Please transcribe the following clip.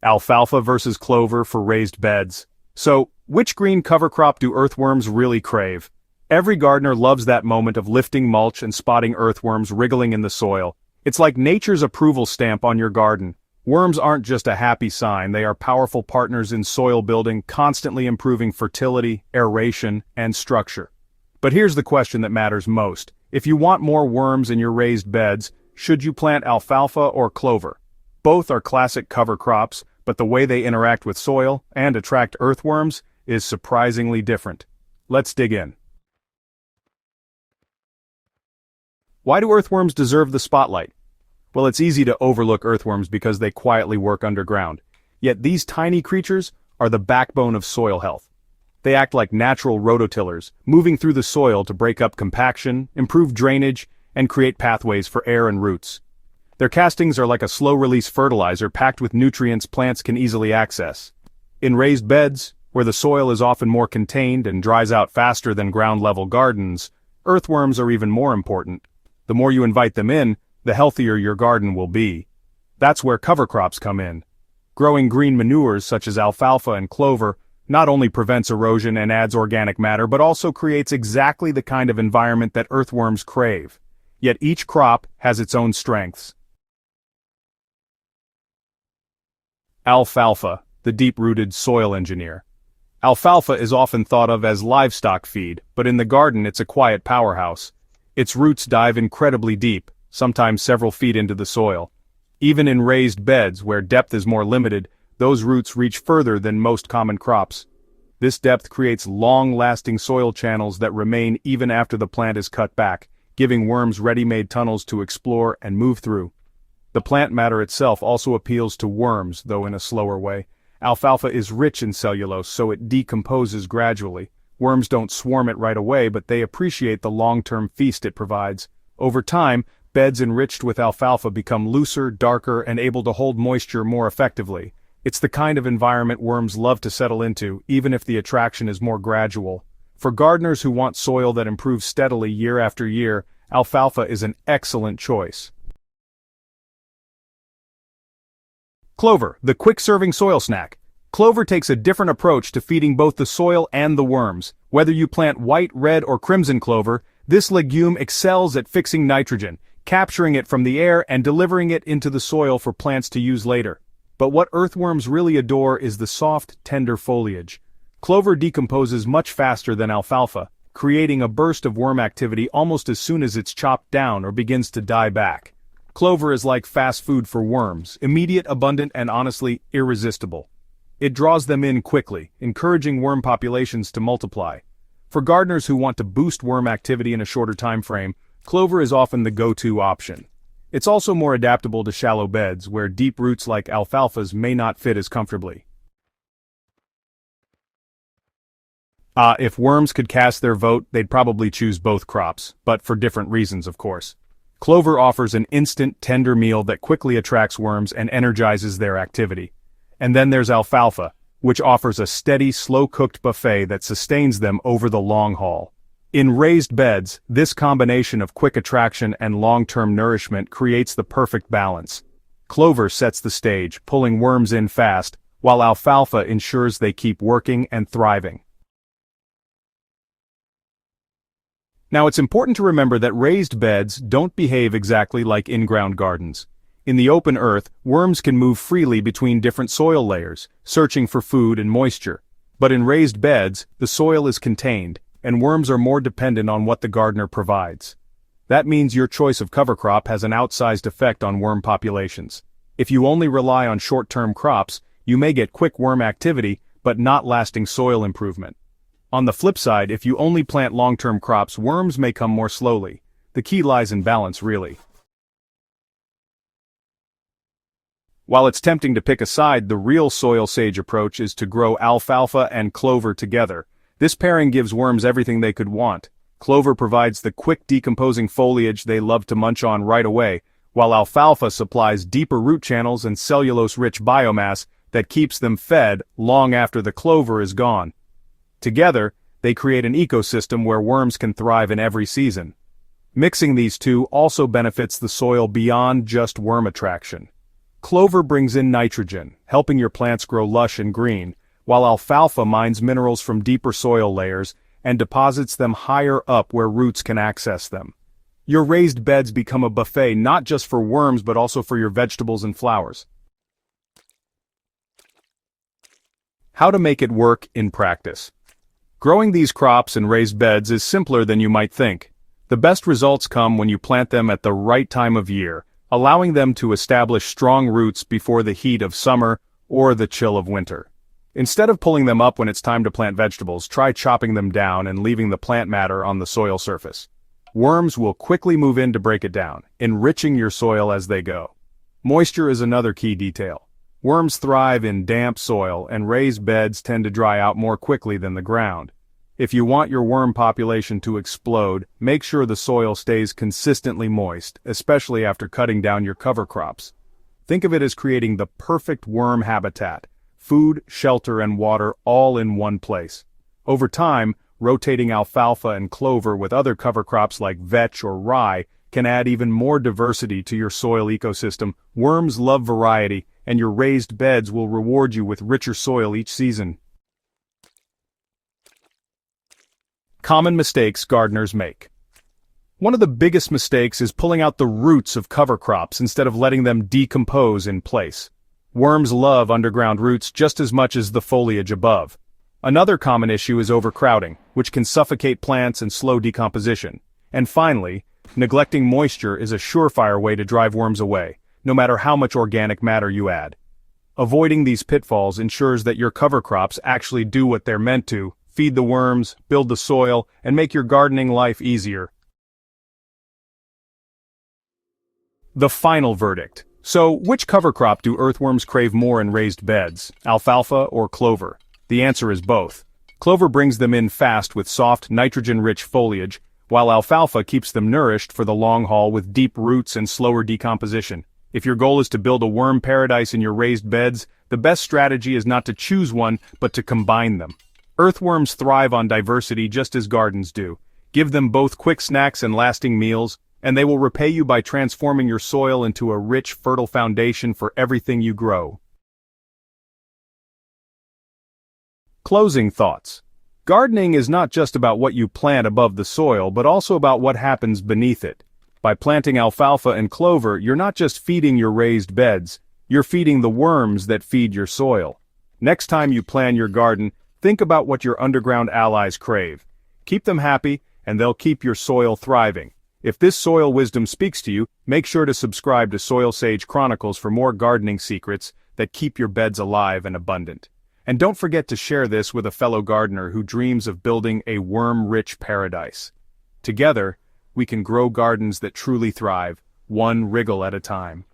Alfalfa versus clover for raised beds. So, which green cover crop do earthworms really crave? Every gardener loves that moment of lifting mulch and spotting earthworms wriggling in the soil. It's like nature's approval stamp on your garden. Worms aren't just a happy sign, they are powerful partners in soil building, constantly improving fertility, aeration, and structure. But here's the question that matters most. If you want more worms in your raised beds, should you plant alfalfa or clover? Both are classic cover crops, but the way they interact with soil and attract earthworms is surprisingly different. Let's dig in. Why do earthworms deserve the spotlight? Well, it's easy to overlook earthworms because they quietly work underground. Yet these tiny creatures are the backbone of soil health. They act like natural rototillers, moving through the soil to break up compaction, improve drainage, and create pathways for air and roots. Their castings are like a slow-release fertilizer packed with nutrients plants can easily access. In raised beds, where the soil is often more contained and dries out faster than ground-level gardens, earthworms are even more important. The more you invite them in, the healthier your garden will be. That's where cover crops come in. Growing green manures such as alfalfa and clover not only prevents erosion and adds organic matter but also creates exactly the kind of environment that earthworms crave. Yet each crop has its own strengths. Alfalfa, the deep-rooted soil engineer. Alfalfa is often thought of as livestock feed, but in the garden it's a quiet powerhouse. Its roots dive incredibly deep, sometimes several feet into the soil. Even in raised beds where depth is more limited, those roots reach further than most common crops. This depth creates long-lasting soil channels that remain even after the plant is cut back, giving worms ready-made tunnels to explore and move through. The plant matter itself also appeals to worms, though in a slower way. Alfalfa is rich in cellulose, so it decomposes gradually. Worms don't swarm it right away, but they appreciate the long-term feast it provides. Over time, beds enriched with alfalfa become looser, darker, and able to hold moisture more effectively. It's the kind of environment worms love to settle into, even if the attraction is more gradual. For gardeners who want soil that improves steadily year after year, alfalfa is an excellent choice. Clover, the quick-serving soil snack. Clover takes a different approach to feeding both the soil and the worms. Whether you plant white, red, or crimson clover, this legume excels at fixing nitrogen, capturing it from the air and delivering it into the soil for plants to use later. But what earthworms really adore is the soft, tender foliage. Clover decomposes much faster than alfalfa, creating a burst of worm activity almost as soon as it's chopped down or begins to die back. Clover is like fast food for worms, immediate, abundant, and honestly, irresistible. It draws them in quickly, encouraging worm populations to multiply. For gardeners who want to boost worm activity in a shorter time frame, clover is often the go-to option. It's also more adaptable to shallow beds, where deep roots like alfalfas may not fit as comfortably. If worms could cast their vote, they'd probably choose both crops, but for different reasons, of course. Clover offers an instant, tender meal that quickly attracts worms and energizes their activity. And then there's alfalfa, which offers a steady, slow-cooked buffet that sustains them over the long haul. In raised beds, this combination of quick attraction and long-term nourishment creates the perfect balance. Clover sets the stage, pulling worms in fast, while alfalfa ensures they keep working and thriving. Now it's important to remember that raised beds don't behave exactly like in-ground gardens. In the open earth, worms can move freely between different soil layers, searching for food and moisture. But in raised beds, the soil is contained, and worms are more dependent on what the gardener provides. That means your choice of cover crop has an outsized effect on worm populations. If you only rely on short-term crops, you may get quick worm activity, but not lasting soil improvement. On the flip side, if you only plant long-term crops, worms may come more slowly. The key lies in balance, really. While it's tempting to pick a side, the real Soilsage approach is to grow alfalfa and clover together. This pairing gives worms everything they could want. Clover provides the quick decomposing foliage they love to munch on right away, while alfalfa supplies deeper root channels and cellulose-rich biomass that keeps them fed long after the clover is gone. Together, they create an ecosystem where worms can thrive in every season. Mixing these two also benefits the soil beyond just worm attraction. Clover brings in nitrogen, helping your plants grow lush and green, while alfalfa mines minerals from deeper soil layers and deposits them higher up where roots can access them. Your raised beds become a buffet not just for worms but also for your vegetables and flowers. How to make it work in practice. Growing these crops in raised beds is simpler than you might think. The best results come when you plant them at the right time of year, allowing them to establish strong roots before the heat of summer or the chill of winter. Instead of pulling them up when it's time to plant vegetables, try chopping them down and leaving the plant matter on the soil surface. Worms will quickly move in to break it down, enriching your soil as they go. Moisture is another key detail. Worms thrive in damp soil, and raised beds tend to dry out more quickly than the ground. If you want your worm population to explode, make sure the soil stays consistently moist, especially after cutting down your cover crops. Think of it as creating the perfect worm habitat: food, shelter, and water all in one place. Over time, rotating alfalfa and clover with other cover crops like vetch or rye can add even more diversity to your soil ecosystem. Worms love variety, and your raised beds will reward you with richer soil each season. Common mistakes gardeners make. One of the biggest mistakes is pulling out the roots of cover crops instead of letting them decompose in place. Worms love underground roots just as much as the foliage above. Another common issue is overcrowding, which can suffocate plants and slow decomposition. And finally, neglecting moisture is a surefire way to drive worms away, no matter how much organic matter you add. Avoiding these pitfalls ensures that your cover crops actually do what they're meant to: feed the worms, build the soil, and make your gardening life easier. The final verdict. So, which cover crop do earthworms crave more in raised beds, alfalfa or clover? The answer is both. Clover brings them in fast with soft, nitrogen-rich foliage, while alfalfa keeps them nourished for the long haul with deep roots and slower decomposition. If your goal is to build a worm paradise in your raised beds, the best strategy is not to choose one, but to combine them. Earthworms thrive on diversity just as gardens do. Give them both quick snacks and lasting meals, and they will repay you by transforming your soil into a rich, fertile foundation for everything you grow. Closing thoughts. Gardening is not just about what you plant above the soil, but also about what happens beneath it. By planting alfalfa and clover, you're not just feeding your raised beds, you're feeding the worms that feed your soil. Next time you plan your garden, think about what your underground allies crave. Keep them happy, and they'll keep your soil thriving. If this soil wisdom speaks to you, make sure to subscribe to Soilsage Chronicles for more gardening secrets that keep your beds alive and abundant. And don't forget to share this with a fellow gardener who dreams of building a worm-rich paradise. Together, we can grow gardens that truly thrive, one wriggle at a time.